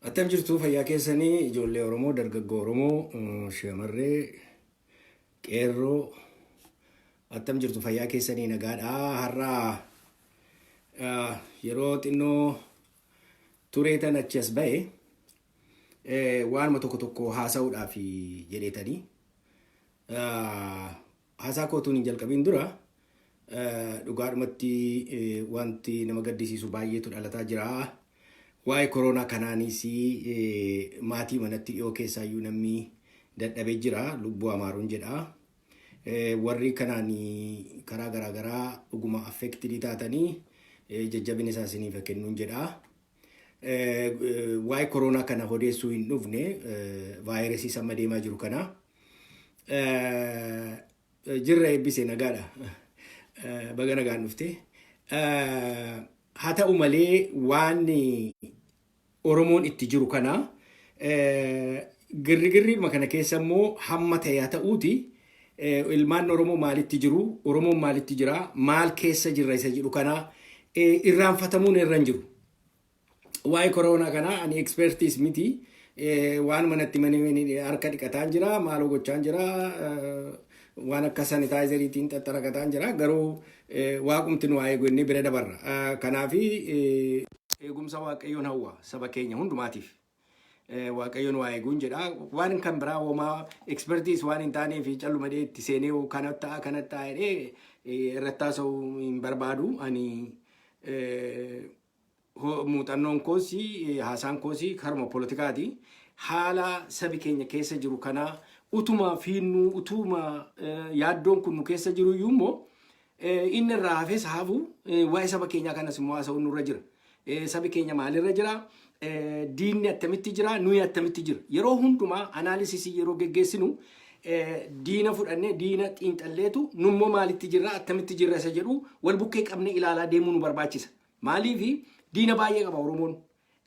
Attam jirtu fayyaa keessanii ijoollee Oromoo, dargaggoo Oromoo, shamarree, qeerroo attam jirtu fayyaa keessanii nagaadhaa. Har'aa yeroo xinnoo tureetan achi as ba'e waanuma tokko tokko haasa'uudhaaf jedheetanii haasaa kootuun hin jalqabiin dura dhugaadhumatti wanti nama gaddisiisu baay'eetu dhalataa jira. Waa'ee koronaa kanaanis maatii manatti dhiyoo keessaayyuu namni dadhabee jira, lubbuu amaaruun jedha. Warri kanaan karaa garaagaraa dhuguma affektidii taatanii jajjabina isaa isiniif kennuun jedha. Waa'ee koronaa kana odeessuu hin dhufne vaayirasii amma deemaa jiru kana jirra eebbise nagaadha. Baga nagaan dhufte. Haa ta'u malee waan Oromoon itti jiru kana girrigirriidhuma kana keessa immoo hamma ta'e haa ta'uuti ilmaan Oromoo maalitti jiru, Oromoon maalitti jira, maal keessa jirra isa jedhu kana irraanfatamuun irra hin jiru. Waa'ee koronaa kana ani ekspertiis miti waan manatti manee harka dhiqataan jira, maaloo gochaan jira, waan akka sanitaayizeriitiin xaxaraqataan jira. Garuu waaqumti nu waa'ee goonee bira dabarra. Kanaafi eegumsa Waaqayyoon hawwa saba keenya hundumaatiif. Waaqayyoon waa'ee guun jedha. Waan kan biraa homaa ekspertiis waan hin taaneef calluma itti seenee kanatti jedhee irratti haasa'uu hin barbaadu. Ani muuxannoon koosii haasaan koosii karuma poolitikaati. Haala sabi keenya keessa jiru kana utuma fiinnu utuma yaaddoon kun nu keessa jiru immoo inni irraa hafes hafu waa'ee saba keenyaa kanas immoo haasa'uun nurra jira. Sabi keenya maalirra jira? Diinni attamitti jira? Nuyi attamitti jira? Yeroo hundumaa anaalisisii yeroo geggeessinu diina fudhannee diina xiinxalleetu nummoo maalitti jirra? Attamitti jirra isa jedhu wal bukkee qabne ilaalaa deemuu nu barbaachisa. Maaliifi diina baay'ee qaba Oromoon.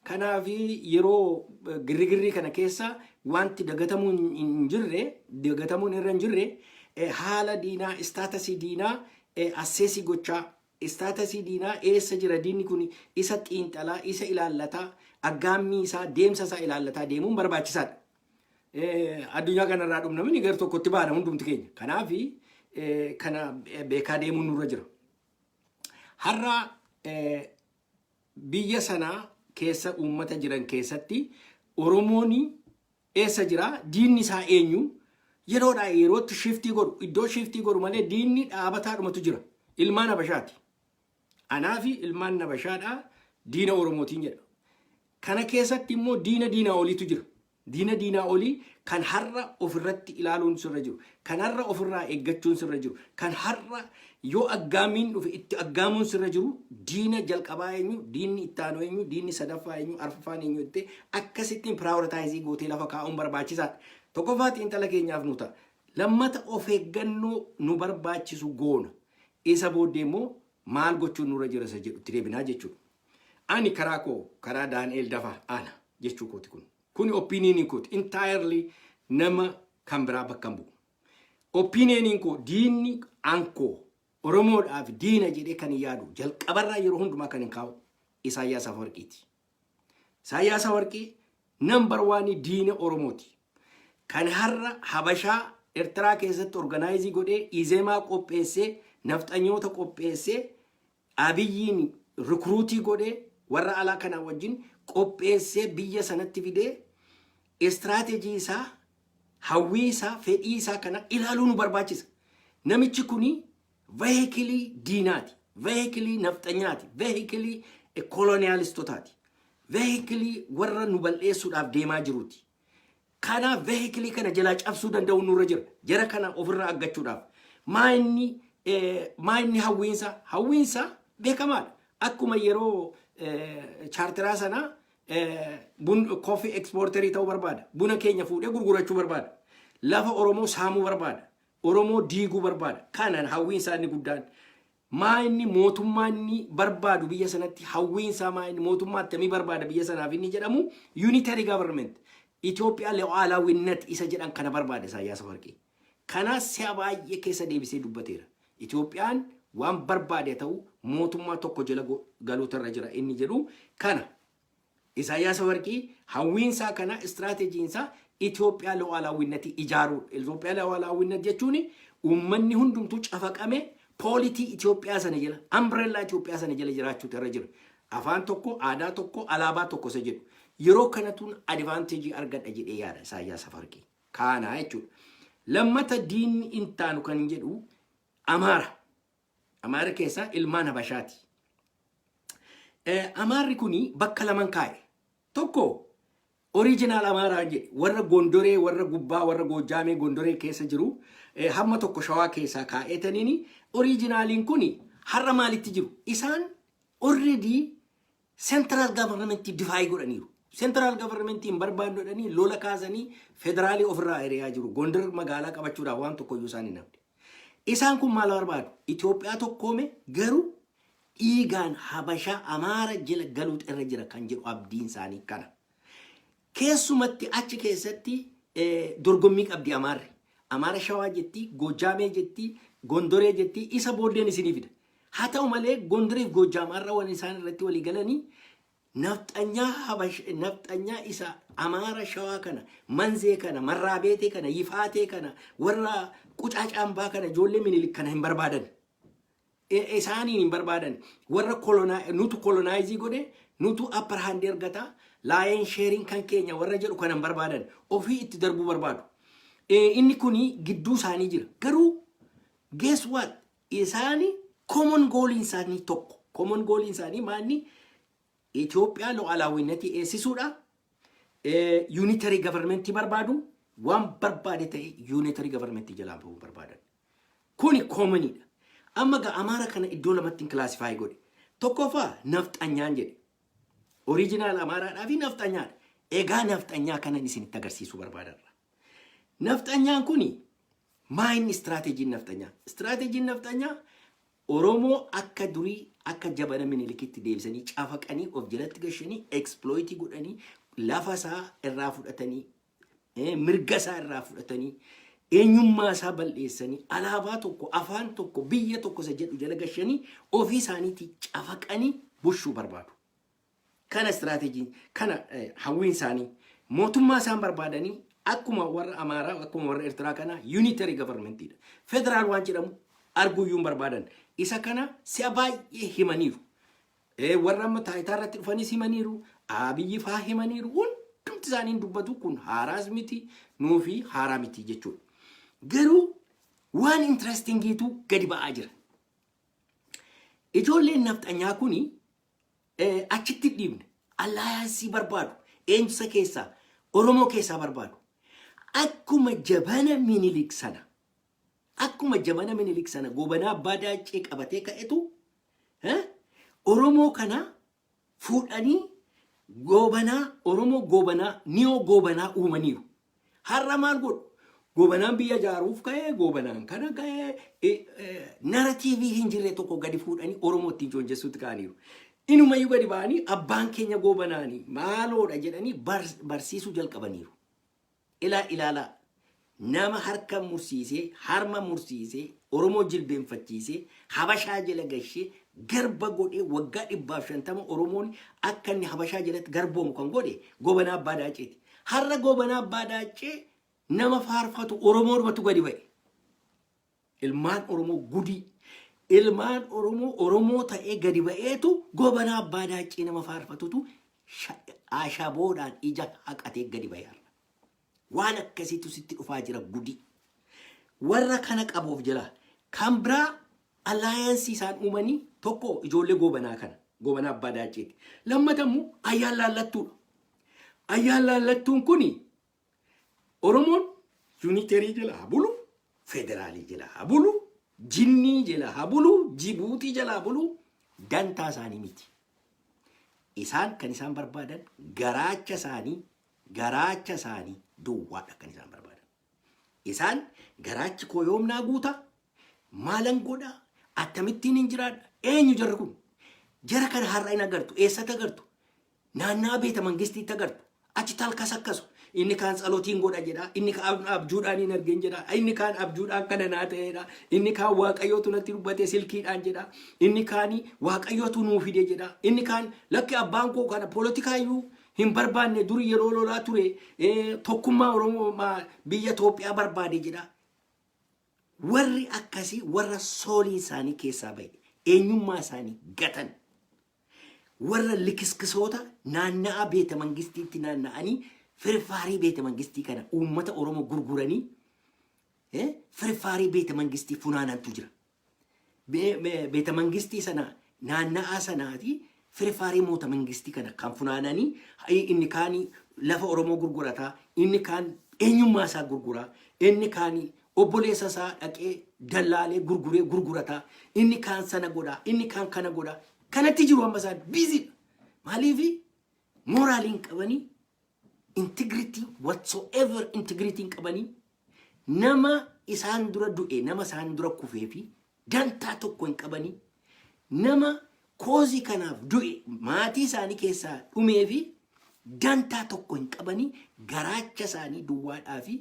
Kanaafi yeroo girrigirrii kana keessa wanti dagatamuun irra hin jirre haala diinaa, istaatasii diinaa asseesii gochaa. Istaatasii diinaa eessa jira diinni kun isa xiinxalaa, isa ilaallataa, aggaammii isaa, deemsa isaa ilaallataa deemuun barbaachisaadha. Addunyaa kanarraa dhumnamni gara tokkotti baana hundumti keenya. Kanaafi kana beekaa deemuun nurra jira. Har'a biyya sanaa keessa uummata jiran keessatti Oromoon eessa jira? Diinni isaa eenyu? Yeroodhaa yerootti shiftii godhu, iddoo shiftii godhu malee diinni dhaabataadhumatu jira. Ilmaan Habashaati. Anaafi ilmaan Habashaadhaa diina Oromootiin jedha. Kana keessatti immoo diina oliitu jira. Diina olii kan har'a ofirratti ilaaluun sirra jiru. Kan har'a ofirraa eeggachuun sirra jiru. Kan har'a yoo aggaamiin dhufe itti aggaamuun sirra jiru diina jalqabaa eenyu, diinni ittaanoo eenyu, diinni sadaffaa eenyu, arfaffaan eenyu jettee akkasittiin piraayooritaayiizii gootee lafa kaa'uun barbaachisaadha. Tokkoffaa xiinxala keenyaaf nu ta'a. Lammata of eeggannoo nu barbaachisu goona. Isa booddee immoo maal gochuun nurra jira isa jedhu itti deebinaa jechuudha. Ani karaa koo karaa Daani'eel Dafaa ana jechuu kooti kun. Kuni opiniiniin kooti. Entirely nama kan biraa bakka hin bu'u. Opiniiniin koo diinni ankoo Oromoodhaaf diina jedhee kan yaadu jalqabarraa yeroo hundumaa kan hin kaa'u Isaayyaas Afwerqiiti. Isaayyaas Afwerqii number 1 diina Oromooti. Kan har'a Habashaa Eertiraa keessatti organaayizii godhee Izeemaa qopheessee nafxanyoota qopheessee Abiyyiin rikruutii godhee warra alaa kanaa wajjin qopheessee biyya sanatti fidee istiraatejii isaa, hawwii isaa, fedhii isaa kana ilaaluu nu barbaachisa. Namichi kuni veehikilii diinaati, veehikilii nafxanyaati, veehikilii koloniyaalistotaati, veehikilii warra nu balleessuudhaaf deemaa jiruuti. Kana veehikilii kana jalaa cabsuu danda'u nurra jira. Jara kana ofirraa aggachuudhaaf. Maayinni hawwiinsa beekamaadha. Akkuma yeroo chaartiraa sanaa koffii ekspoorterii ta'uu barbaada. Buna keenya fuudhee gurgurachuu barbaada. Lafa Oromoo saamuu barbaada. Oromoo diiguu barbaada. Kanaan hawwiinsaa inni guddaan. Maayinni mootummaan barbaadu biyya sanatti hawwiinsaa maayinni mootummaa attamii barbaada biyya sanaaf inni jedhamu unitary government. Itoophiyaa lu'aalaawwinnat isa jedhan kana barbaada Isaayyaas Afwerqii. Kanaas si'a baay'ee keessa deebisee dubbateera. Itoophiyaan waan barbaade ta'u mootummaa tokko jala galuutarra jira inni jedhu kana ኢሳያስ ወርቂ ሀዊንሳ ከና ስትራቴጂንሳ ኢትዮጵያ ለዋላዊነት ይጃሩ ኢትዮጵያ ለዋላዊነት ጀቹኒ ኡመኒ ሁንዱምቱ ጨፈቀሜ ፖሊቲ ኢትዮጵያ ሰነጀለ አምብሬላ ኢትዮጵያ ሰነጀለ ጅራቹ ተረጅር አፋን ቶኮ አዳ ቶኮ አላባ ቶኮ ሰጀዱ የሮ ከነቱን አድቫንቴጅ አርገደ ጅዴ ያለ ኢሳያስ ወርቂ ካና አይቹ ለመተ ዲን ኢንታኑ ከንጀዱ አማራ ኬሳ ኢልማን ሀበሻቲ አማሪ ኩኒ በከለመን ካይ ቶኮ ኦሪጂናል አማራ እንጂ ወረ ጎንዶሬ ወረ ጉባ ወረ ጎጃሜ ጎንዶሬ ኬሰ ጅሩ ሀመ ቶኮ ሸዋ ኬሳ ካኤተኒኒ ኦሪጂናሊን ኩኒ ሀረ ማሊት ጅሩ ኢሳን ኦሬዲ ሴንትራል ገቨርንመንት ዲፋይ ጎደኒሩ ሴንትራል ገቨርንመንት ኢምበርባንዶ ደኒ ሎላ ካዘኒ ፌደራሊ ኦፍራ ኤሪያ ጅሩ ጎንደር መጋላ ቀበቹዳ ዋን ቶኮ ዩሳኒ ነብዲ ኢሳን ኩን ማል በርባዱ ኢትዮጵያ ቶኮሜ ገሩ ኢጋን ሀበሻ አማራ ጀለ ገሉት እረጅረ ከንጅሩ አብዲን ሳኒ ከና keessumatti achi keessatti dorgommii qabdi amaara shawaa jetti gojaamee jetti gondoree jetti isa booddeen isinii fida haa ta'u malee gondoreef gojaamarra waan isaan irratti walii galanii nafxanyaa isa amaara shawaa kana manzee kana marraabeetee kana yifaatee kana warra qucaacaambaa kana ijoollee minilik kana hin barbaadan isaaniin hin barbaadan warra nutu kolonaaizii godhe nutu upper hand ergata ላየን ሼሪንግ kan keenya warra jedhu kanan barbaadan ofii itti darbuu barbaadu inni kuni gidduu isaanii jira garuu guess what isaani common goal isaanii tokko common goal isaanii maanni Itoophiyaa lu'alaawwinnati eessisuudha unitary government barbaadu waan barbaade ta'e unitary government jalaan bahuu barbaadan kuni commonidha amma ga amaara kana iddoo lamatti classify godhe tokkoffaa nafxanyaan jedhe original amara dafi naftanya ega naftanya kana ni sin tagarsisu barbadarra naftanya kuni main strategy naftanya oromo akka duri akka jabana minilikiti deebisani cafaqani of jalatti gashani exploit godani lafasa irra fudatani mirgasa irra fudatani eenyummaa isaa bal'eessani alaabaa tokko afaan tokko biyya tokko jedhu jala gashani ofii isaaniiti cafaqani bushuu barbaadu kana strategy kana hawin sani motumma san barbadani akkuma warra amara akkuma warra ertra kana unitary government ida federal waan jedhamu arguyuun barbadan isa kana siabay himaniru warra mata itarratti dhufani himaniru abiyyi faa himaniru hundumti isaaniin dubbatu kun haaraas miti nuufi haara miti jechuudha garuu waan interesting gitu gadi ba'aa jira ijoolleen nafxanyaa kuni achitti dhibne alliance barbaadu eenyusa keessa oromoo keessa barbaadu akkuma jabana minilik sana gobanaa baadaacee qabatee ka'etu oromoo kana fuudhanii gobanaa niyo gobanaa uumaniiru har'a maal godhu gobanaan biyya jaaruuf ka'ee gobanaan kana ka'ee narratiivii hin jirre tokko gadi fuudhanii oromoo ittiin joonjessuutti ka'aniiru inuma yu gadi baani abbaan keenya goobanaani maaloodha jedhanii barsiisuu jalqabaniiru ilaala nama harka mursiisee harma mursiisee oromoo jilbeenfachiisee habashaa jala gashee garba godhee waggaa 150 oromoon akka inni habashaa jalatti garboomu kan godhe goobanaa abbaa daaceeti har'a goobanaa abbaa daacee nama faarfatu oromoo dhumatu gadi ba'e ilmaan oromoo gudii ilmaan oromoo ta'ee gadi ba'eetu gobanaa abbaa daacee nama faarfatutu ashaboodhaan ija haqatee gadi ba'e waan akkasiitu sitti dhufaa jira gudi warra kana qabuuf jira kan biraa alliance isaan uumanii tokko ijoollee gobanaa abbaa daaceeti lammatammoo ayyaan laallattuun kuni oromoon unitary jala bulu federaalii jala bulu jinni jala habulu jibuuti jala bulu dantaa isaanii miti isaan kan isaan barbaadan garaacha isaanii duwwaadha kan isaan barbaadan isaan garaachi koo yoomnaa guuta maalan godha akkamittiin hin jiraadha eenyu jarri kun jara kana har'a hin agartu eessatti agartu naannaa beeta mangistiitti agartu achi talkas akkasu inni kaan tsalotiin godha jedha inni kaan abjuudhaan hin argin jedha inni kaan abjuudhaan kana naa ta'eedha inni kaan waaqayyootu natti dubbate silkiidhaan jedha inni kaan waaqayyootu nuu fide jedha inni kaan lakki abbaan koo kana politikaayyuu hin barbaanne dur yeroo lolaa ture tokkummaa Oromoo biyya Itoophiyaa barbaade jedha. Warri akkasii warra soolii isaanii keessaa bahe eenyummaa isaanii gatan warra likiskisoota naanna'aa beeta mangistiitti naanna'anii firfaarii beeta mangistii kana uummata Oromoo gurguranii firfaarii beeta mangistii funaanantu jira. Beeta mangistii sana naanna'aa sanaati firfaarii moota mangistii kana kan funaananii inni kaani lafa Oromoo gurgurataa, inni kaan eenyummaa isaa gurguraa, inni kaani obboleessa isaa dhaqee dallaalee gurgurataa, inni kaan sana godhaa, inni kaan kana godhaa. Kanatti jiru amma isaan busy. Maaliifi moraaliin qabanii integrity whatsoever integrity qabanii nama isaan dura du'e nama isaan dura kufee fi dantaa tokko hin qabanii nama koozii kanaaf du'e maatii isaanii keessaa dhumee fi dantaa tokko hin qabanii garaacha isaanii duwwaadhaa fi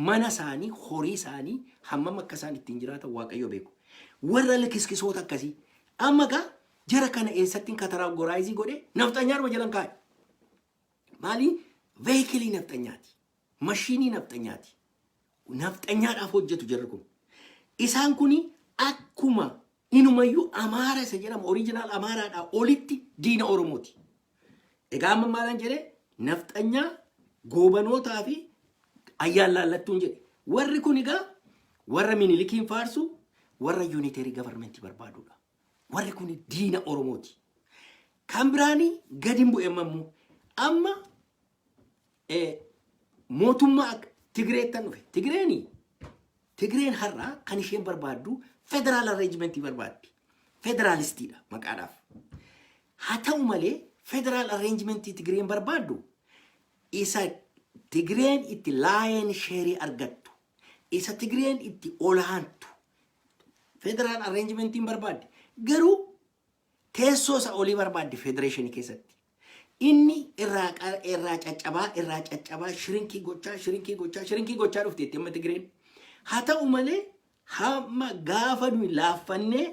mana isaanii horii isaanii hammam akka isaan ittiin jiraatan Waaqayyo beeku. Warra likiskisoota akkasii amma gaa jara kana eessatti kataraagoraayizii godhe nafxanyaadhuma jalan kaa'e. Maali? Veehikilii nafxanyaati. Mashiinii nafxanyaati. Nafxanyaadhaaf hojjetu jarri kun. Isaan kuni akkuma inumayyuu Amaara isa jedhamu oriijinaal Amaaraadhaa olitti diina Oromooti. Egaa amma maalan jedhee nafxanyaa goobanootaa fi ayyaan laallattuun jedhe. Warri kun egaa warra Minilikiin faarsu warra unitary government barbaadudha. Warri kun diina Oromooti. Kan biraanii gadi hin bu'e mammu amma mootummaa Tigreettan dhufe. Tigreen har'aa kan isheen barbaaddu federal arrangement barbaaddi. Federalistiidha maqaadhaaf. Haa ta'u malee federal arrangement Tigreen barbaaddu isa Tigreen itti laayen sheerii argattu. Isa Tigreen itti olaantu. Federal arrangement barbaaddi. Garuu teessoo isa olii barbaaddi federeeshinii keessatti. Inni irraa caccabaa shirinkii gochaa dhufte itti amma Tigreen. Haa ta'u malee hamma gaafa nuyi laaffannee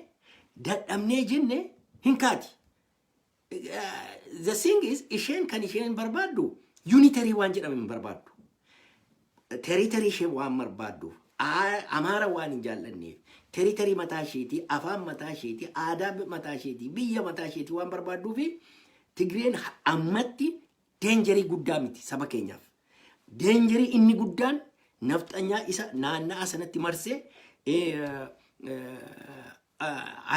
dadhabnee jenne hin kaati. The thing is isheen kan isheen barbaaddu unitary waan jedhame hin barbaaddu. Territory isheen waan barbaaddu. Amaara waan hin jaallanneef. Territory mataa isheetii, afaan mataa isheetii, aadaa mataa isheetii, biyya mataa isheetii waan barbaadduufi Tigreen ammatti deenjarii guddaa miti saba keenyaaf. Deenjarii inni guddaan nafxanyaa isa naanna'aa sanatti marsee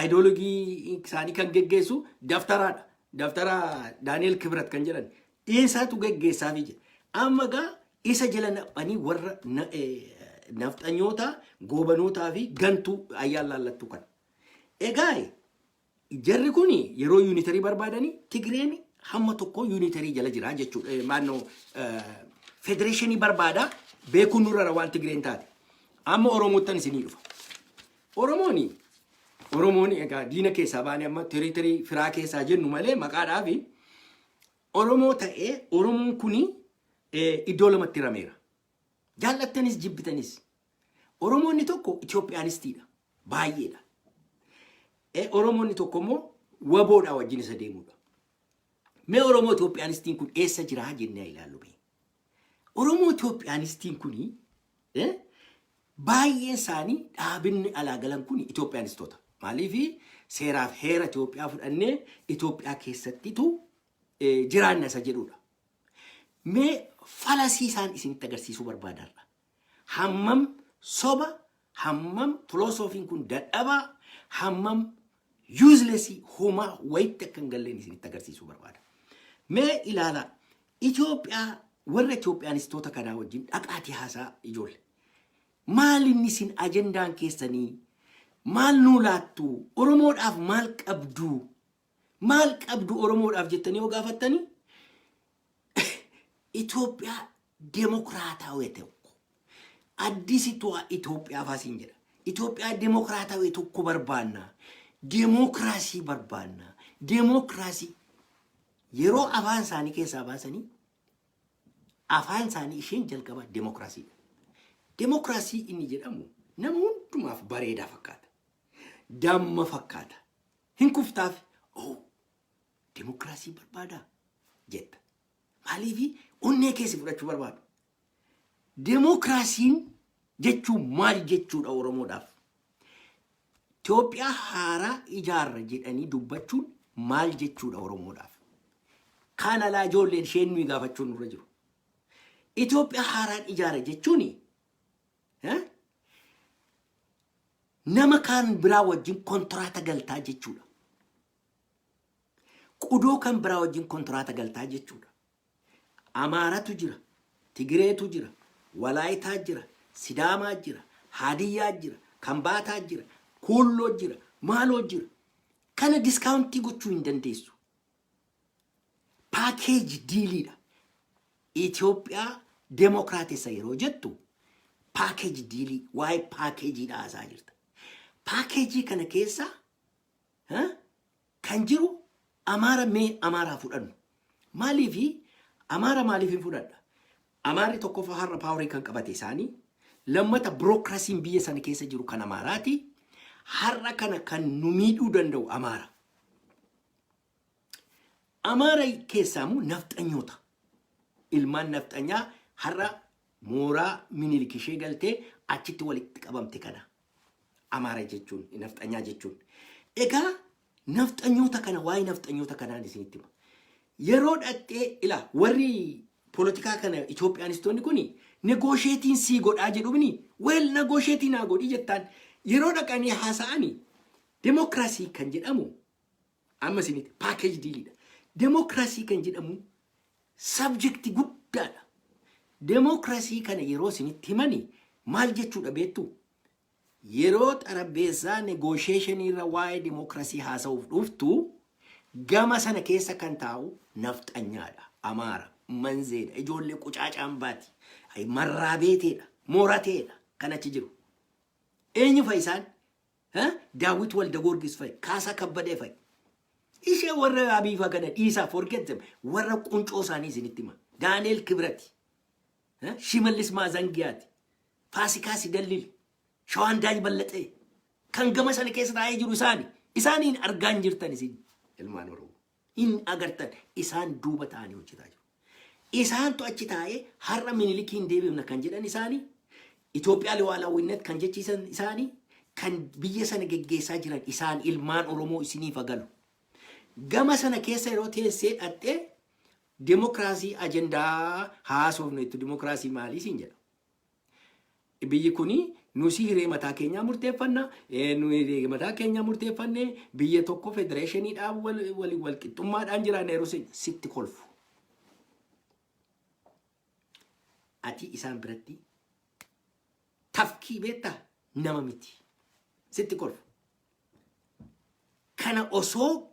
ideologii isaanii kan geggeessu daftaraadha. Daftara Daani'el Kibrat kan jedhan isaatu geggeessaafii jira. Amma gaa isa jala naqanii warra nafxanyoota goobanootaa fi gantuu ayyaan laallattu kan. Egaa jarri kun yeroo unitarii barbaadanii Tigreen hamma tokko unitarii jala jira jechuudha. Maannoo federeeshinii barbaada beekuun nurra waan Tigreen taate. Amma Oromoottan isinii dhufa. Oromoon egaa diina keessaa baane amma territorii firaa keessaa jennu malee maqaadhaa fi Oromoo ta'ee Oromoon kuni iddoo lamatti rameera. Jaallattanis jibbitanis. Oromoonni tokko Itoophiyaanistiidha. Baay'eedha. Oromoonni tokko immoo waboodhaa wajjin isa deemudha. Mee Oromoo Itoophiyaanistiin kun eessa jira jennee ilaallu mee. Oromoo Itoophiyaanistiin kuni baay'een isaanii dhaabinni alaa galan kun Itoophiyaanistoota. Maaliifi seeraaf heera Itoophiyaa fudhannee Itoophiyaa keessattitu jiraanna isa jedhudha. Mee falasii isaan isinitti agarsiisuu barbaadarra. Hammam soba, hammam filoosofiin kun dadhabaa, hammam useless homaa wayitti akka hin galleen isinitti agarsiisuu barbaada. Mee ilaala Itoophiyaa warra Itoophiyaanistoota kanaa wajjin dhaqaatii haasaa ijoollee. Maal inni isin ajendaan keessanii? Maal nuu laattu? Oromoodhaaf maal qabdu? Maal qabdu Oromoodhaaf jettanii yoo gaafattanii? Itoophiyaa demokraatawee tokko. Addisitu Itoophiyaa faasiin jedha. Itoophiyaa demokraatawee tokko barbaanna. Demokraasii barbaanna. Demokraasii yeroo afaan isaanii keessaa baasanii afaan isaanii isheen jalqaba demokraasiidha. Demokraasii inni jedhamu nama hundumaaf bareedaa fakkaata. Damma fakkaata. Hin kuftaaf demokraasii barbaada jetta. Maaliif onnee keessa fudhachuu barbaadu. Demokraasiin jechuun maal jechuudha Oromoodhaaf? Itoophiyaa haaraa ijaarra jedhanii dubbachuun maal jechuudha Oromoodhaaf? Kana laa ijoolleen isheen nuyi gaafachuun nurra jiru. Itoophiyaa haaraan ijaarra jechuun nama kan biraa wajjin kontraata galtaa jechuudha. Qudoo kan biraa wajjin kontraata galtaa jechuudha. Amaaratu jira, Tigireetu jira, Walaayitaa jira, Sidaamaa jira, Hadiyyaa jira, Kambaataa jira, Kulloo jira, Maaloo jira. Kana diskaawuntii gochuu hin dandeessu. Paakeeji diiliidha. Itoophiyaa demokraatessa yeroo jettu paakeeji diilii waa'ee paakeejiidha haasaa jirta. Paakeejii kana keessa kan jiru Amaara mee Amaaraa fudhannu. Maaliifi Amaara maaliif hin fudhadha? Amaarri tokkoffaa har'a paaworii kan qabate isaanii, lammata birookiraasiin biyya sana keessa jiru kan Amaaraati. Har'a kana kan nu miidhuu danda'u Amaara. Amaara keessaamu nafxanyoota. Ilmaan nafxanyaa har'a mooraa Minilik ishee galtee achitti walitti qabamte kana. Amaara jechuun nafxanyaa jechuun. Egaa nafxanyoota kana waa'ee nafxanyoota kanaan isinitti hima. Yeroo dhattee ila warri politikaa kana Itoophiyaanistoonni kuni negoosheetiin sii godhaa jedhumni weel negoosheetiin haa godhi jettaan yeroo dhaqanii haasa'anii demokraasii kan jedhamu amma isinitti paakeeji diiliidha. Demokraasii kan jedhamu sabjektii guddaadha. Demokraasii kana yeroo isinitti himanii maal jechuudha beektu? Yeroo xarabbeessaa negoosheeshinii irra waa'ee demokraasii haasa'uuf dhuftu gama sana keessa kan taa'u nafxanyaadha. Amaara, Manzeedha, ijoollee qucaacaan baati, marraabeeteedha, moorateedha kan achi jiru. Eenyu fa'i? Daawit Walda Goorgis fa'i, Kaasaa Kabbadee fa'i. Ishee warra Abiifaa kana dhiisaa forget them. Warra quncoo isaanii isinitti hima. Daaneel Kibrati, Shimallis Maazangiyaati, Faasikaa Sidallil, Shawaandaay Ballatee kan gama sana keessa taa'ee jiru isaaniin argaan jirtan isin ilmaan Oromoo. In agartan isaan duuba ta'anii hojjetaa jiru. Isaantu achi taa'ee har'a Minilikiin deebifna kan jedhan isaanii, Itoophiyaa Liwaalaawwinnet kan jechiisan isaanii, kan biyya sana geggeessaa jiran isaan ilmaan Oromoo isiniif agalu. Gama sana keessa yeroo teessee dhattee demokraasii ajendaa haasofnu itti demokraasii maalii siin jedha. Biyyi kuni nusi hiree mataa keenyaa murteeffanna, nuyi mataa keenyaa murteeffanne biyya tokko federeeshiniidhaan wal qixxummaadhaan jiraanne yeroo sitti kolfu. Ati isaan biratti tafkii beektaa nama miti sitti kolfu. Kana osoo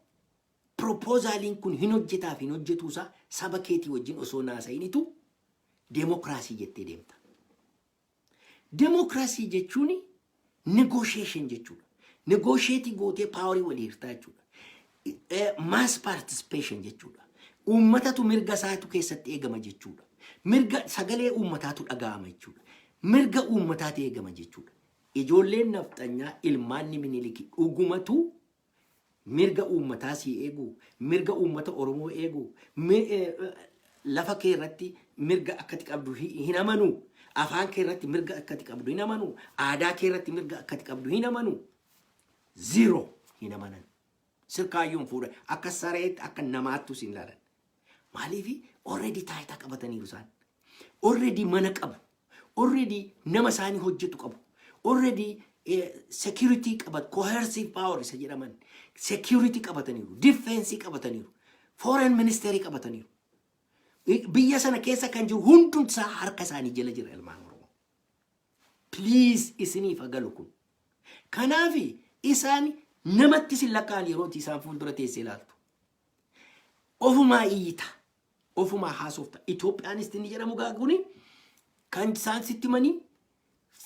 propozaaliin kun hin hojjetaaf hin hojjetuusaa saba keetii wajjin osoo naasa'initu demokraasii jettee deemta. Demokraasii jechuun negotiation jechuudha. Negotiate gootee paaworii walii hirtaa jechuudha. Mass participation jechuudha. Uummatatu mirga isaatu keessatti eegama jechuudha. Mirga sagalee uummataatu dhaga'ama jechuudha. Mirga uummataatu eegama jechuudha. Ijoolleen nafxanyaa ilmaan Miniliki dhugumatu mirga uummataa si eegu, mirga uummata Oromoo eegu, lafa kee irratti mirga akkati qabdu hin amanu. Afaan kee irratti mirga akkati qabdu hin amanu. Aadaa kee irratti mirga akkati qabdu hin amanu. Zero hin amanan. Sirkaayyuun fuudha akka sareetti akka namaattu sin ilaalan. Maaliif already taayitaa qabataniiru isaan. Already mana qabu. Already nama isaanii hojjetu qabu. Already security qabat, coercive power isa jedhaman. Security qabataniiru, defense qabataniiru, foreign ministry qabataniiru. Biyya sana keessa kan jiru hundumsaa harka isaanii jala jira ilmaan Oromoo. Please isiniif agalu kun. Kanaaf isaan namatti sin lakkaan yeroo isaan fuuldura teessee ilaaltu. Ofumaa iyyita, ofumaa haasofta. Itoophiyaanis inni jedhamu gaaguni kan isaan sitti manii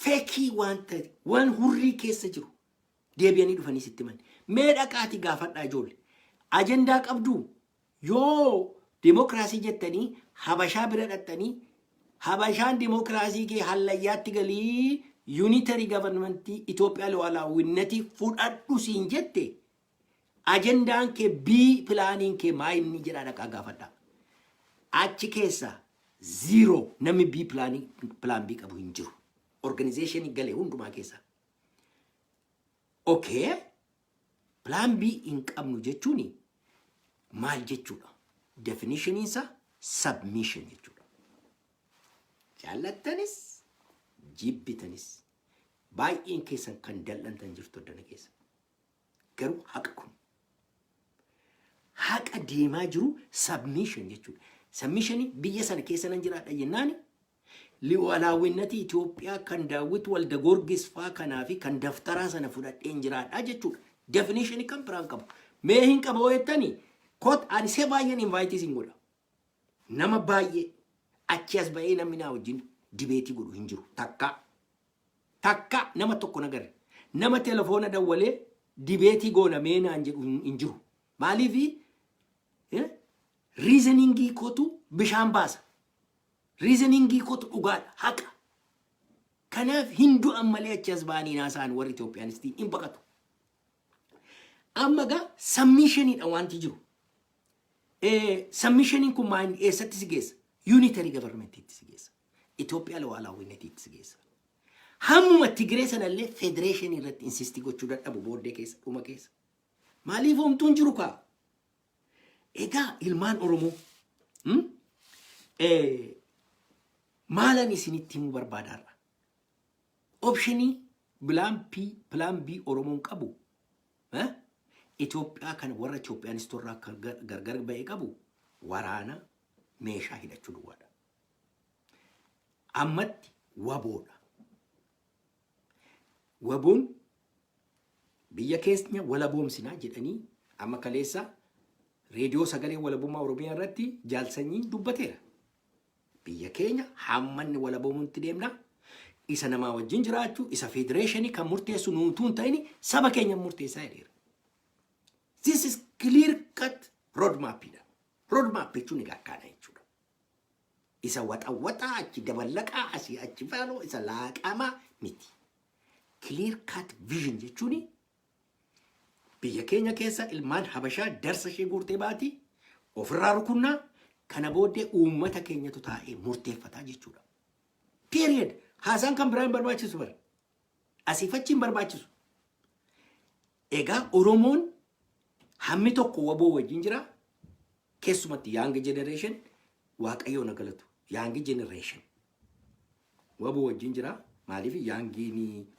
feekii waan ta'e waan hurrii keessa jiru deebi'anii dhufanii sitti mani. Mee dhaqaati gaafadhaa ijoollee. Ajendaa qabdu yoo demokraasii jettanii habashaa bira dhattanii habashaan demokraasii kee hallayyaatti galii unitary government Itoophiyaa Luwalaawwinnati fudhadhu siin jette ajendaan kee B pilaaniin kee maa inni jedhaa dhaqaa gaafadhaa. achi keessa zero namni B plan B qabu hin jiru. Organization galee hundumaa keessa. Okay. Plan B hin qabnu jechuuni maal jechuudha? Definition isa submission jechuudha. Jaalattanis jibbitanis baay'een keessan kan dal'antan jirtu addana keessa. Garuu haqa kun haqa deemaa jiru submission jechuudha. Submission biyya sana keessa nan jiraadha jennaani liwalaawwinnati Itoophiyaa kan Daawit Walda Gorgis faa kanaa fi kan daftaraa sana fudhadheen jiraadha jechuudha. Definition kan biraan qabu. Mee hin qabu jettanii kot ani see baay'een invite isin godha. Nama baay'ee achi as ba'ee namni naa wajjin dibeetii godhu hin jiru. Takka nama tokko nagarre. Nama telefoona dawwalee dibeetii goona mee naan jedhu hin jiru. Maaliifi reasoningii kootu bishaan baasa. Reasoningii kootu dhugaadha haqa. Kanaaf hindu ammalee achi as ba'anii naasaan warri Itoophiyaanistiin hin baqatu. Amma gaa submissionidha wanti jiru. Submissionin kun maan eessatti si geessa? Unitary governmentiitti si geessa. Itoophiyaa luwalaawwinnatiitti si geessa. Hammuma Tigree sanallee federation irratti insisti gochuu dadhabu booddee keessa dhuma keessa. Maaliif homtuun jiru kaa? Egaa ilmaan Oromoo maalan isinitti himuu barbaadaarra? Optionii plan B Oromoon qabu Itoophiyaa kan warra Itoophiyaanistoorraa gargar ba'ee qabu waraana meeshaa hidhachuu duwwaadha. Ammatti waboodha. Waboon biyya keenya walaboomsinaa jedhanii amma kaleessa reediyoo sagalee walabummaa Oromiyaa irratti jaalsanyii dubbateera. Biyya keenya hammanni walaboomutti deemna. Isa namaa wajjin jiraachuu isa federeeshinii kan murteessu nuutuun ta'ini saba keenya murteessaa jedheera. This is clear cut roadmap. Roadmap jechuun egaa akkana jechuudha. Isa waxa achi daballaqaa asii achi faaloo isa laaqamaa miti. Clear cut vision jechuun biyya keenya keessa ilmaan Habashaa darsa ishee guurtee baati ofirraa rukunnaa kana booddee uummata keenyatu taa'ee murteeffataa jechuudha. Period. Haasaan kan biraan barbaachisu bara. Asiifachi hin barbaachisu. Egaa Oromoon hammi tokko waboo wajjin jira. Keessumatti young generation waaqayyoo na galatu. Young generation waboo wajjin jira. Maaliif young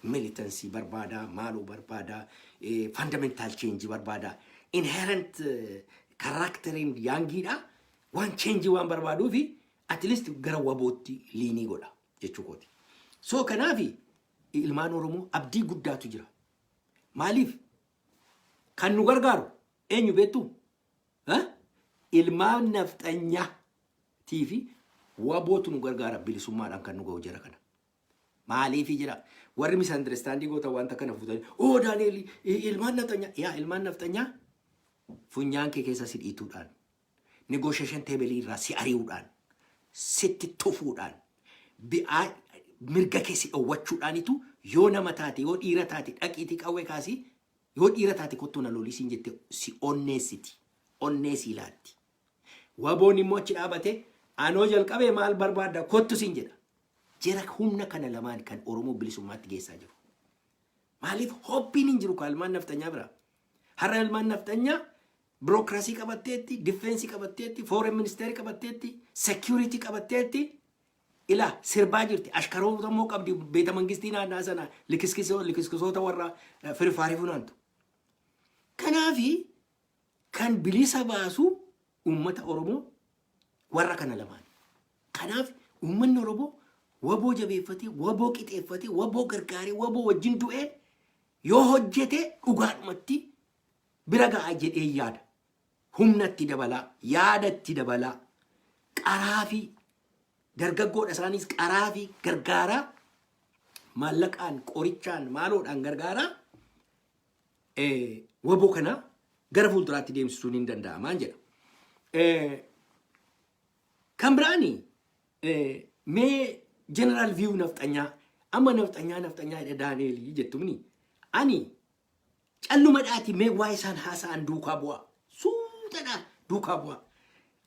militancy barbaada, maaloo barbaada, fundamental change barbaada. Inherent character in youngidha. One change waan barbaaduu fi at least gara wabootti liinii godha jechuudha. So kanaafi ilmaan Oromoo abdii guddaatu jira. Maaliif kan nu gargaaru eenyu beektu? Ilmaan nafxanyaa tiifi wabootu nu gargaara bilisummaadhaan kan nu ga'u jira kana. Maaliif jira? Warri misunderstanding goota wanta kana fuutanii oo Daani'eel ilmaan nafxanyaa yaa ilmaan nafxanyaa funyaan kee keessa si dhiituudhaan negotiation table irraa si ari'uudhaan sitti tufuudhaan bi'aa mirga keessi dhowwachuudhaanitu yoo nama taate yoo dhiira taate dhaqiitii qawwee kaasii yoo dhiira taate kottuu na lolisiin jette si onneessiti onneessi ilaatti. Waboon immoo achi dhaabate anoo jalqabee maal barbaadda kottu siin jedha. Jira humna kana lamaan kan Oromoo bilisummaatti geessaa jiru. Maaliif hoppiin hin jiru ilmaan naftanyaa bira? Har'a ilmaan naftanyaa bureaucracy qabatteetti, defense qabatteetti, foreign minister qabatteetti, security qabatteetti ila sirbaa jirti. Ashkaroota immoo qabdi beeta mangistii naannaa sana likiskisoota warra firfaarii funaantu. Kanaafi kan bilisa baasu ummata Oromoo warra kana lamaan. Kanaaf ummanni Oromoo waboo jabeeffatee, waboo qixeeffatee, waboo gargaaree, waboo wajjin du'ee yoo hojjete dhugaadhumatti bira ga'a jedhee yaada. Humnatti dabalaa, yaadatti dabalaa, qaraa fi dargaggoodha isaanis qaraa fi gargaaraa maallaqaan, qorichaan, maaloodhaan gargaaraa waboo kana gara fuulduraatti deemsisuun hin danda'amaan jedha. Kan biraani mee general view nafxanyaa amma nafxanyaa jedha Daani'eel jettumni ani calluma dhaati mee waa isaan haasa'an duukaa bu'a suutadha duukaa bu'a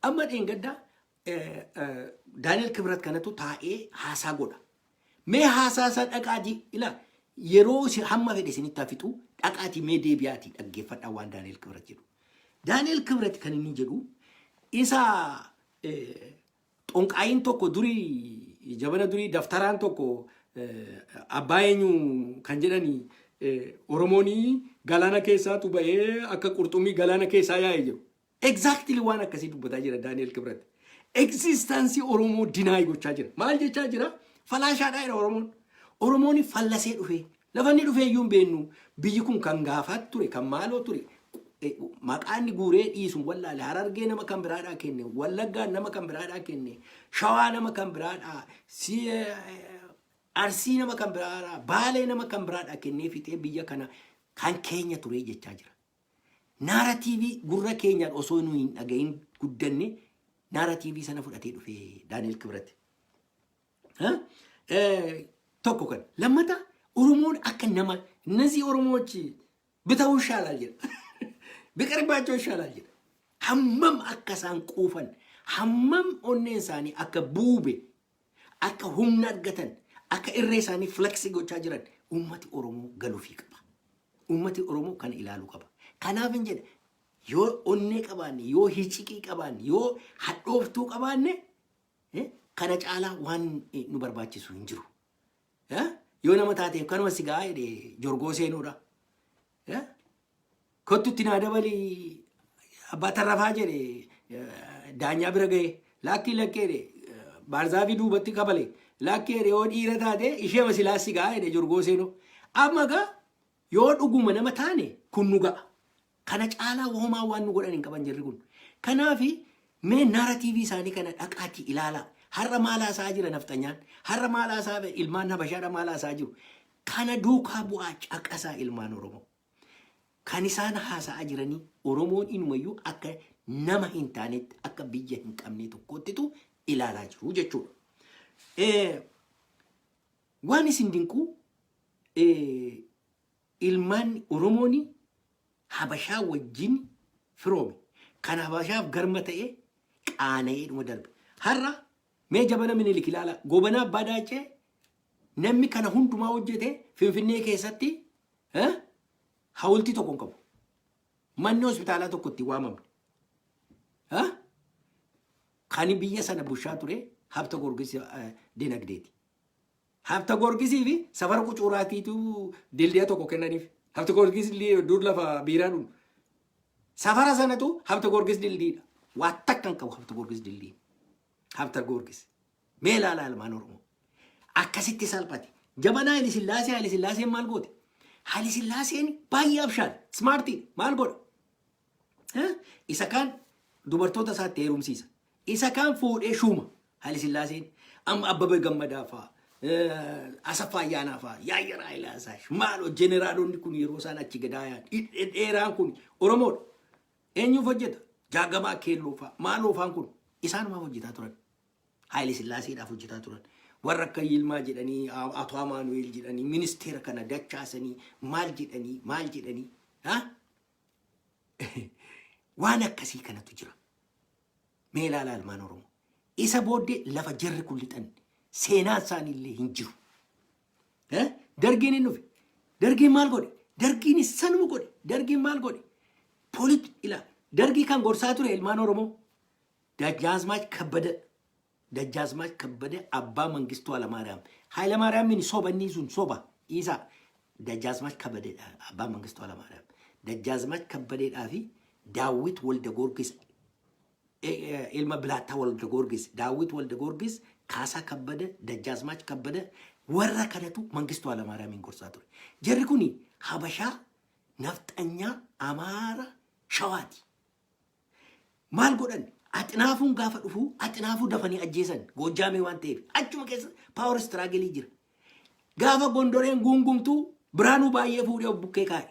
amma dheengaddaa Daani'el Kibrat kanatu taa'ee haasaa godha. Mee haasaa isaa dhaqaatii ila yeroo hamma fedhe isinitti hafitu dhaqaatii mee deebi'aatii dhaggeeffadhaa waan Daani'el Kibrat jedhu. Daani'el Kibrat kan inni jedhu isa xonqaayin tokko durii jabana durii daftaraan tokko abbaa eenyu kan jedhanii Oromoonii galaana keessaatu ba'ee akka qurxummii galaana keessaa yaa'ee jiru. Exactly waan akkasii dubbataa jira Daani'el Kibrat. Existence Oromoo dinaay gochaa jira. Maal jechaa jira? Falaashaadhaa jira Oromoon. Oromoon fallasee dhufee lafanni dhufee iyyuu hin beeknu biyyi kun kan gaafaat ture kan maaloo ture. Maqaanni guuree dhiisuun wallaale Harargee nama kan biraadhaa kenne Wallaggaan nama kan biraadhaa kenne Shawaa nama kan biraadhaa Arsii nama kan biraadhaa Baalee nama kan biraadhaa kennee fixee biyya kana kan keenya ture jechaa jira. Naaratiivii gurra keenyaan osoo nu hin dhagahin guddanne naaratiivii sana fudhatee dhufee Daani'el Kibrat. Tokko kan lammata Oromoon akka nama እነዚህ ኦሮሞዎች ብተው ይሻላል jedha. Biqirbaachoo ይሻላል jedha. Hammam akka isaan quufan hammam onneen isaanii akka buube akka humna argatan akka irree isaanii flexi gochaa jiran ummati Oromoo galuufii qaba. Ummati Oromoo kan ilaaluu qaba. Kanaaf hin jedha yoo onnee qabaanne yoo hiciqii qabaanne yoo hadhooftuu qabaanne kana caalaa waan nu barbaachisu hin jiru. Yoo nama taateef kanuma sigaa jedhe jorgoo seenuudha. Kottutti naa dabali abbaa tarrafaa jedhe daanyaa bira ga'e laakkii lakkee baarzaafii duubatti kabale laakkee yoo dhiira taate ishee masilaa sigaa jedhe jorgoo seenuu. Amma gaa yoo dhuguma nama taane kun nu ga'a. Kana caalaa homaa waan nu godhan hin qaban jirri kun. Kanaafi mee naaratiivii isaanii kana dhaqaatii ilaalaa. Har'a maalaa isaa jira naftanyaan. Har'a maalaa isaa ilmaan Habashaadha maalaa isaa jiru. Kana duukaa bu'aa caqasaa ilmaan Oromoo. Kan isaan haasa'aa jiranii Oromoon inumayyuu akka nama hin taanetti akka biyya hin qabne tokkottitu ilaalaa jiru jechuudha. Waan isin dinquu ilmaan Oromoon Habashaa wajjin firoome. Kan Habashaaf garma ta'e qaana'ee dhuma darbe. Har'a mee jabana Minilik ilaala gobanaa abbaa daacee namni kana hundumaa hojjete Finfinnee keessatti hawultii tokko hin qabu. Manni hospitaalaa tokko itti waamamne. Kan biyya sana bushaa ture Habta Gorgis dinagdeeti. Habta Gorgisii fi safara qucuuraatiitu dildiya tokko kennaniif. Habta Gorgis dur lafa biiraa dhuun. Safara sanatu Habta Gorgis dildiidha. Waa takkan qabu Habta Gorgis dildii. Habta Gorgis. Mee ilaalaa ilmaan Oromoo. Akkasitti salphate. Jabanaa Haile Sillaaseen maal goote? Haile Sillaaseen baay'ee abshaan smartii maal godha? Isa kaan dubartoota isaatti heerumsiisa. Isa kaan fuudhee shuuma Haile Sillaaseen amma Abbabee Gammadaa fa'a. Asaffaa Ayyaanaa fa'a. Yaayyaraa Ilaasaa maaloo jeneraalonni kun yeroo isaan achi gadaayaan dheeraan kun Oromoodha. Eenyuuf hojjeta? Jaagamaa Keelloo fa'a. Maaloo fa'aan kun isaanumaaf hojjetaa turan. Haile Sillaaseedhaaf hojjetaa turan. Warra akka Yilmaa jedhanii, Ato Amaanu'eel jedhanii, ministeera kana dachaasanii, maal jedhanii, waan akkasii kanatu jira. Mee ilaalaa ilmaan Oromoo. Isa booddee lafa jarri kun lixan seenaa isaaniillee hin jiru. Dargiin hin dhufe. Dargiin maal godhe? Dargiin sanuma godhe. Dargiin maal godhe? Dargii kan gorsaa ture ilmaan Oromoo. Dajjaazmaach Kabbada abbaa Mangistuu Hayilamaariyaam. Hayilamaariyaamiin soba inni sun soba isa. Dajjaazmaach Kabbadeedha abbaa Mangistuu Hayilamaariyaam. Dajjaazmaach Kabbadeedhaa fi Daawit Walda Goorgis ilma Bilaataa Walda Goorgis. Daawit Walda Goorgis Kaasaa Kabbada Dajjaazmaach Kabbada warra kanatu Mangistuu Hayilamaariyaamiin gorsaa ture. Jarri kuni Habashaa nafxanyaa Amaara Shawaati. Maal godhan? Atnaafuun gaafa dhufu atnaafuu dafanii ajjeesan Gojaamee waan ta'eef achuma keessa paawar istiraagilii jira. Gaafa Gondoreen guungumtuu Biraanuu baay'ee fuudhee bukkee kaa'e.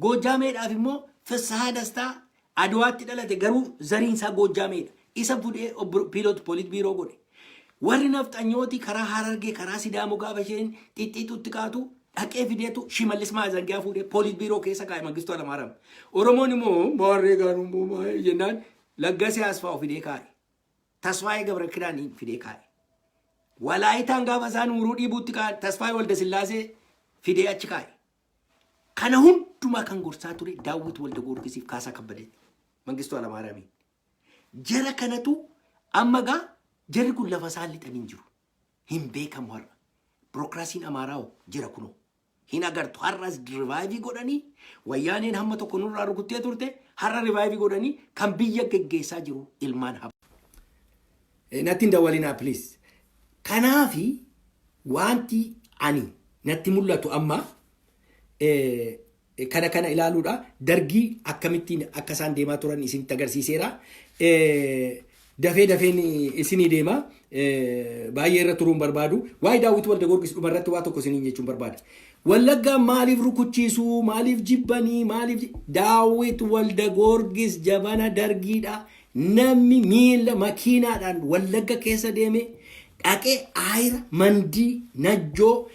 Gojaameedhaaf immoo Fissahaa Dastaa Adwaatti dhalate garuu zariin isaa Gojaameedha. Isa fuudhee piiloot poolit biiroo godhe. Warri nafxanyooti karaa Harargee karaa Sidaamoo gaafa isheen xixxiixutti kaatu dhaqee fideetu Shimallis Maazangiyaa fuudhee poolit biiroo keessa kaa'e Mangistuu Hayilamaariyaam. Oromoon immoo maarree gaanuu jennaan Laggasee Asfaa ofidee kaa'e. tasfaayee gabra kiraanii fidee kaa'e. Walaayitaan gaafa isaan uruu dhiibuutti kaa'e tasfaayee walda sillaasee fidee achi kaa'e. Kana hundumaa kan gorsaa ture Daawit Walda Goorgisiif Kaasaa Kabbadeeti. Mangistuu Alamaaraamii. Jara kanatu amma gaa jarri kun lafa isaan lixanii jiru. Hin beekamu har'a. Birookiraasiin Amaaraa jira kunoo. Hin agartu har'as rivaayivii godhanii wayyaaneen hamma tokko nurraa rukuttee turte har'a rivaayivii godhanii kan biyya geggeessaa jiru ilmaan haba. Natti hin dawwalinaa please. Kanaafi wanti ani natti mul'atu amma kana ilaaluudha. Dargii akkamittiin akka isaan deemaa turan isinitti agarsiiseera. Dafeen isinii deema. Baay'ee irra turuun barbaadu. Waa'ee Daawit Walda Goorgis dhumarratti waa tokko isiniin jechuun barbaada. Wallaggaa maaliif rukuchiisuu, maaliif jibbanii, maaliif Daawit Walda Goorgis jabana dargiidha. Namni miila makiinaadhaan Wallagga keessa deeme dhaqee Ayira, Mandii, Najjoo,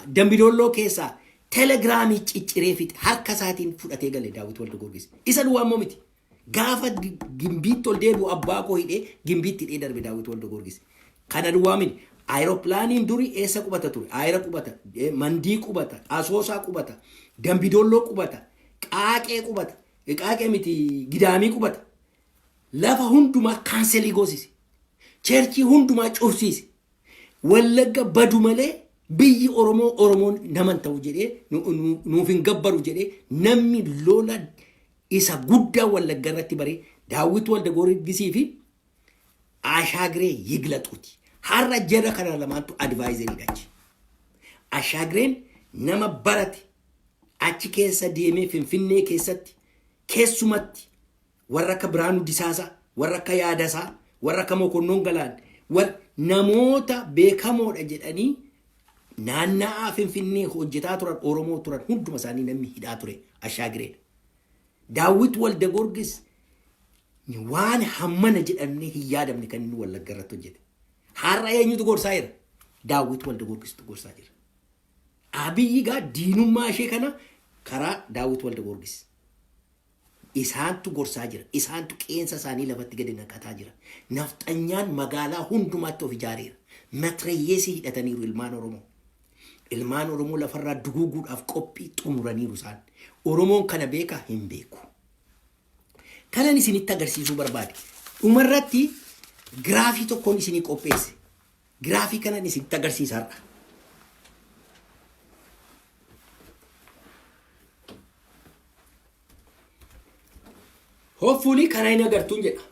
Dambidolloo keessaa telegiraamii cicciree fixe harka isaatiin fudhatee gale Daawit Walda Goorgis. Isa duwwaa immoo miti. Gaafa gimbiitti ol deebi'u abbaa koo hidhee gimbiitti hidhee darbe Daawit Walda Goorgis. Kana duwwaa miti. Aeroplaaniin durii eessa qubata ture? Ayira qubata, Mandii qubata, Asoosaa qubata, Dambidolloo qubata, Qaaqee qubata, Qaaqee miti Gidaamii qubata. Lafa hundumaa kaanselii goosise. Cheerchii hundumaa cufsiise. Wallagga badu malee biyyi Oromoon naman ta'u jedhee nuuf hin gabbaru jedhee namni lola isa guddaa Wallagga irratti baree Daawit Walda Goorgisii fi Ashaagiree Yiglaxuuti. Har'a jara kana lamaantu advaayizarii dhachi. Ashaagireen nama barate achi keessa deemee Finfinnee keessatti keessumatti warra akka Biraanuu Disaasaa, warra akka Yaadasaa, warra akka Mokonnoon Galaan, namoota beekamoodha jedhanii naanna'aa Finfinnee hojjetaa turan Oromoo turan hunduma isaanii namni hidhaa ture Ashaagireen. Daawit Walda Goorgis waan hammana jedhamne hin yaadamne kan inni Wallagga irratti hojjete. Har'a eenyutu gorsaa jira? Daawit Walda Goorgisitu gorsaa jira. Abiyyi gaa diinummaa ishee kana karaa Daawit Walda Goorgis. Isaantu gorsaa jira. Isaantu qeensa isaanii lafatti gadi naqataa jira. Nafxanyaan magaalaa hundumaatti of ijaareera. Matreeyyeesii hidhataniiru ilmaan Oromoo. Ilmaan Oromoo lafarraa duguuguudhaaf qophii xumuraniiru isaan. Oromoon kana beekaa hin beeku. Kanan isinitti agarsiisuu barbaade. Dhumarratti giraafii tokkoon isinii qopheesse. Giraafii kanan isinitti agarsiisa har'a. Hopefully kana hin agartuun jedha.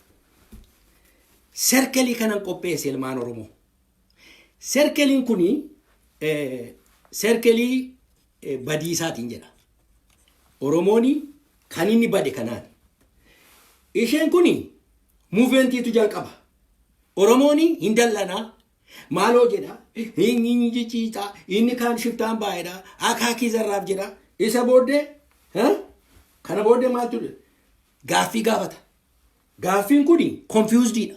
Serkelii kanan qopheesse ilmaan Oromoo. Serkeliin kuni serkelii badiisaatiin jedha. Oromooni kan inni bade kanaan. Isheen kuni muuvmentiitu jalqaba. Oromooni hin dallanaa maaloo jedha. Inni jiciitaa inni kaan shiftaan baay'eedha. Akaakii zarraaf jedha. Isa booddee kana booddee maaltu jedha? Gaaffii gaafata. Gaaffiin kuni confusedidha.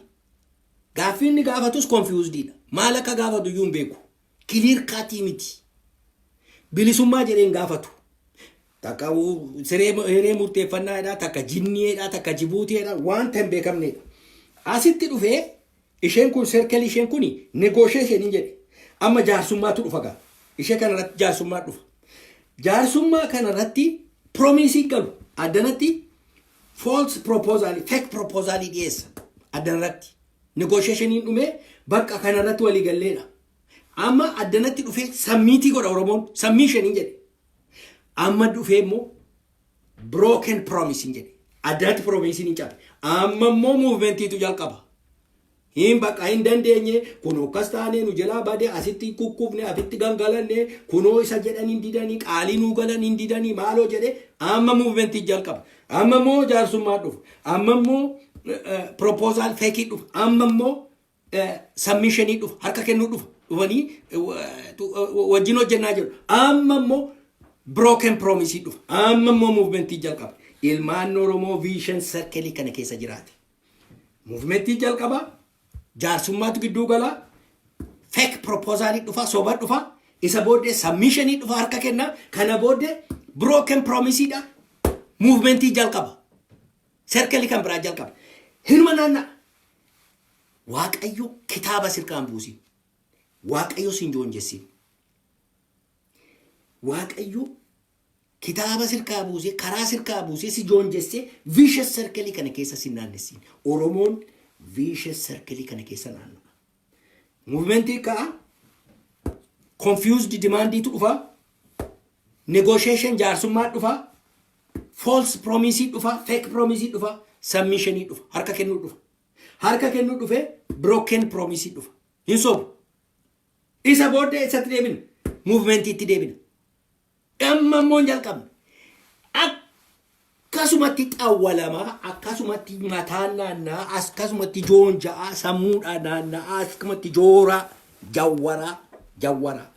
Gaaffii inni gaafatus confusedidha. Maal akka gaafatu iyyuu hin beeku. Clear kaatii miti. Bilisummaa jedheen gaafatu. Takka siree murteeffannaadha, takka jinniidha, takka jibuutiidha, wanta hin beekamnedha. Asitti dhufee isheen kun serkelii isheen kuni negotiation jedhe. Amma jaarsummaatu dhufa gaa. Ishee kanarratti jaarsummaa dhufa. Jaarsummaa kanarratti promisii galu. Addanatti false proposal, fake proposal dhiyeessa. Addanarratti negotiationiin dhumee bakka kanarratti walii galleedha. Amma addanatti dhufee sammiitii godha Oromoon. Submission jedhe. Amma dhufee immoo broken promise jedhe. Addanatti promise hin cabe. Amma immoo movementiitu jalqaba. Hin bakka hin dandeenye kunoo akkas taanee nu jalaa badee asitti kukkufne asitti gangalanne kunoo isa jedhan hin didanii qaalii nu galan hin didanii maaloo jedhe amma movementii jalqaba. Amma immoo jaarsummaa dhufa. Amma immoo proposal fake dhufa. Amma immoo submissionii dhufa. Harka kennuu dhufa. Dhufanii wajjin hojjennaa jiru. Amma immoo broken promise dhufa. Amma immoo movementii jalqaba. Ilmaan Oromoo vision circle kana keessa jiraate. Movementii jalqaba. Jaarsummaatu gidduu gala. Fake proposal dhufa. Soba dhufa. Isa booddee submissionii dhufa harka kenna. Kana booddee broken promise dha. Movementii jalqaba. Circle kan biraa jalqaba. Hinuma naanna. waaqayyo kitaaba sirkaan buusi waaqayyo sin joonjessi waaqayyo kitaaba sirkaa buuse karaa sirkaa buuse si joonjesse vicious circle kana keessa sin naannessin oromoon vicious circle kana keessa naannu movement ka confused demand tu dhufa negotiation jaarsummaa dhufa false promise dhufa fake promise dhufa submission dhufa harka kennu dhufe broken promise dhufa hinsob isa bode isatti deebin movement itti deebin amma monjal kam akkasumatti xawwalama akkasumatti mataanna akkasumatti joonja sammuudha naanna akkasumatti joora jawwara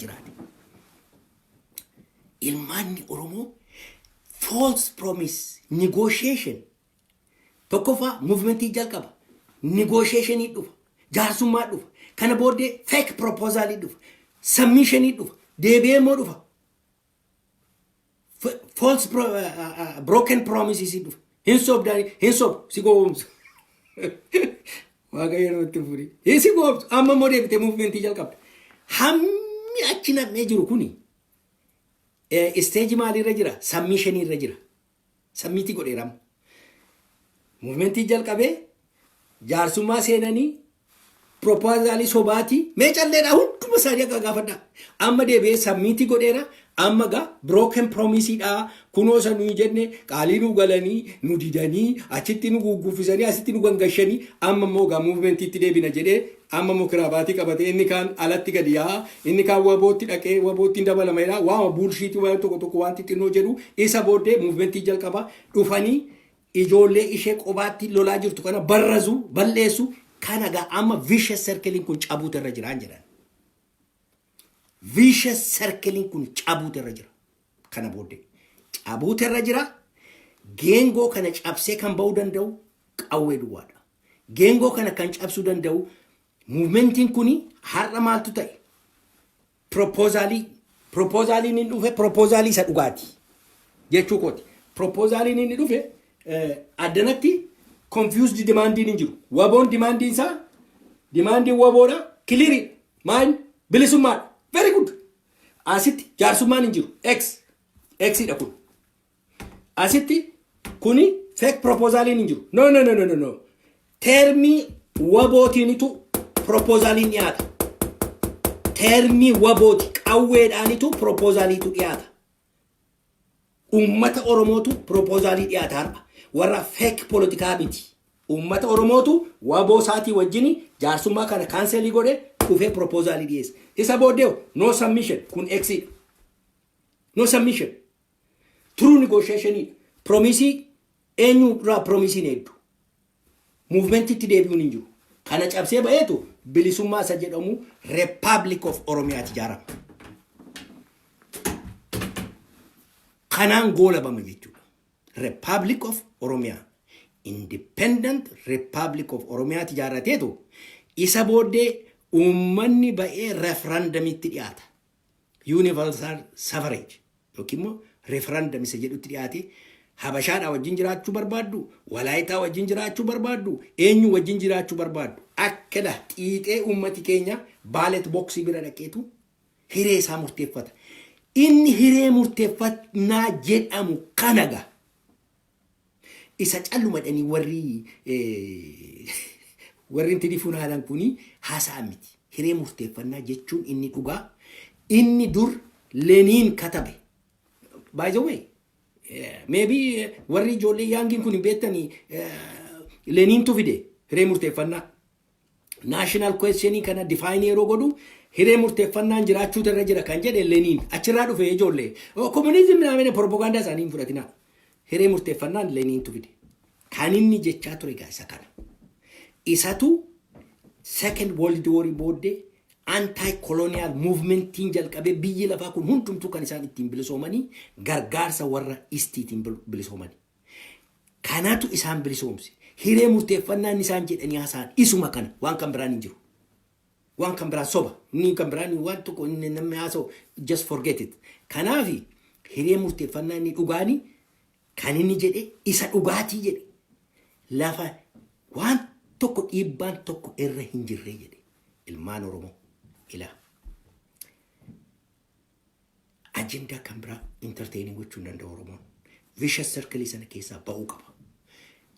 jiraate ilmaanni oromoo false promise negotiation tokkofa movement jalqaba negotiation dhufa jaarsummaa dhufa kana bode fake proposal dhufa submission dhufa deebi'eemo dhufa false broken promises dhufa hinsob sigooms waga yerootti furi sigooms amma modebite movement jalqabda hammi achina mejiru kuni stage maali irra jira submission irra jira submiti godheeram movement jalqabe jaarsummaa seenanii proposal sobaati mee calleedha hunduma saadi akka gaafadha amma deebi'ee submiti godheera amma ga broken promise dha kunoo sanuu jenne qaalii nu galanii nu didanii achitti nu guggufisanii asitti nu gangashanii amma moo ga movement itti deebina jedhee amma moo kiraabaati qabate inni kaan alatti gadiyaa inni kaan wabootti dhaqee wabootti dabalameedha waa bullshit waan tokko wanti xinnoo jedhu isa booddee movement jalqaba dhufanii ijoollee ishee qobaatti lolaa jirtu kana barrazu balleessu kana ga amma vicious circle kun cabuutu irra jira jedhan vicious circle kun cabuutu irra jira kana booddee cabuutu irra jira geengoo kana cabsee kan ba'uu danda'u qawwee duwwaadha geengoo kana kan cabsuu danda'u movementiin kuni har'a maaltu ta'e proposal inni dhufe proposal isa dhugaati jechuu kooti proposal inni dhufe addanatti confused demanding injiru wabon demanding sa demanding wabora clear mind bilisumma very good asitti jaarsummaan injiru x da kun asitti kuni fake proposal injiru no termi wabootinitu proposal dhiyaata termi wabooti qawweedhaanitu proposalitu dhiyaata ummata oromootu proposal dhiyaata har'a warra fake politicality ummata oromotu wabo saati wajjini jaarsummaa kana cancel godhe kufe proposal dhiyees isa boodeo no submission kun exit no submission true negotiation promise enyu ra promise needu movement itti deebi'uun hin jiru kana cabsee ba'eetu bilisummaa isa jedhamu Republic of Oromia tijaarama kanaan goolabama jechuudha Republic of Oromia Independent Republic of Oromia tijaarateetu isa booddee ummanni ba'ee referendum itti dhiyaata universal suffrage yookiin referendum isa jedhutti dhiyaate habashaadha wajjin jiraachuu barbaaddu walaayitaa wajjin jiraachuu barbaaddu eenyu wajjin jiraachuu barbaaddu akkada xiixee ummati keenya ballot box bira dhaqeetu hiree isaa murteeffata inni hiree murteeffannaa jedhamu kanaga isa callumadhanii warri inti funaalan kuni haasaa miti hiree murteeffannaa jechuun inni dhugaa inni dur Lenin katabe by the way maybe warri ijoollee yaangiin kun beektanii Lenin tu fide hiree murteeffannaa national question kana define yeroo godhu hiree murteeffannaan jiraachuu irra jira kan jedhe Lenin achirraa dhufe ijoollee communism naamene propaganda isaanii fudhatina hiree murteeffannaan Lenin tu fide kan inni jechaa ture gaasa kana isatu second world war booddee anti-colonial movement jalqabe biyyi lafaa kun hundumtuu kan isaan ittiin bilisoomanii gargaarsa warra istiitiin bilisoomanii kanatu isaan bilisoomse hiree murteeffannaan isaan jedhanii haasaan isuma kana waan kan biraan hin jiru waan kan biraan soba ni kan biraan waan tokko inni namni haasoo just forget it kanaafi hiree murteeffannaa inni dhugaani kan inni jedhe isa dhugaatii jedhe lafa waan tokko dhiibbaan tokko irra hin jirre jedhe ilmaan Oromoo ila ajendaa kan biraa entertaining gochuu hin danda'u Oromoon vicious circle sana keessaa ba'uu qaba.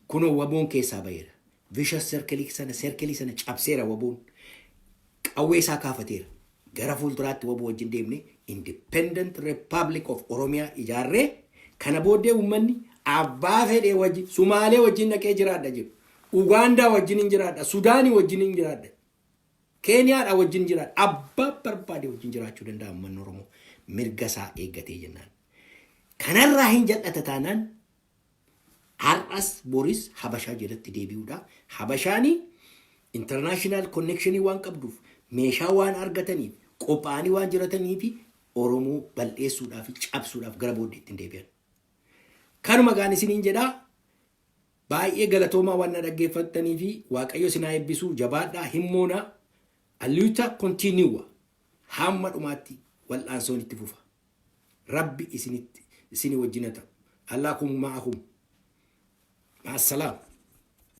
Kunoo waboon keessaa baheera. Vicious circle sana cabseera waboon qawwee isaa kaafateera. Gara fuulduraatti waboo wajjin deemne Independent Republic of Oromia ijaarree kana booddee uummanni abbaa fedhee wajjin Sumaalee wajjin dhaqee jiraadha jedhu. Ugaandaa wajjin hin jiraadha. Sudaanii wajjin hin jiraadha. Keeniyaadha wajjin jiraadha. Abbaa barbaade wajjin jiraachuu danda'a uummanni Oromoo mirga isaa eeggatee jennaan. Kanarraa hin jal'ata taanaan har'as Boris Habashaa jedhatti deebi'uudha. Habashaanii international connectionii waan qabduuf meeshaa waan argataniif qophaa'anii waan jirataniif Oromoo bal'eessuudhaaf cabsuudhaaf gara booddeetti hin deebi'an. Kanuma gaan isiniin jedhaa baay'ee galatoomaa waan na dhaggeeffattanii fi Waaqayyo isin haa eebbisu jabaadhaa himmoonaa alluuta kontiiniuwa hamma dhumaatti wal'aansoon itti fufa. Rabbi isin wajjin haa ta'u. Allaakum ma'akum. Ma'assalaam.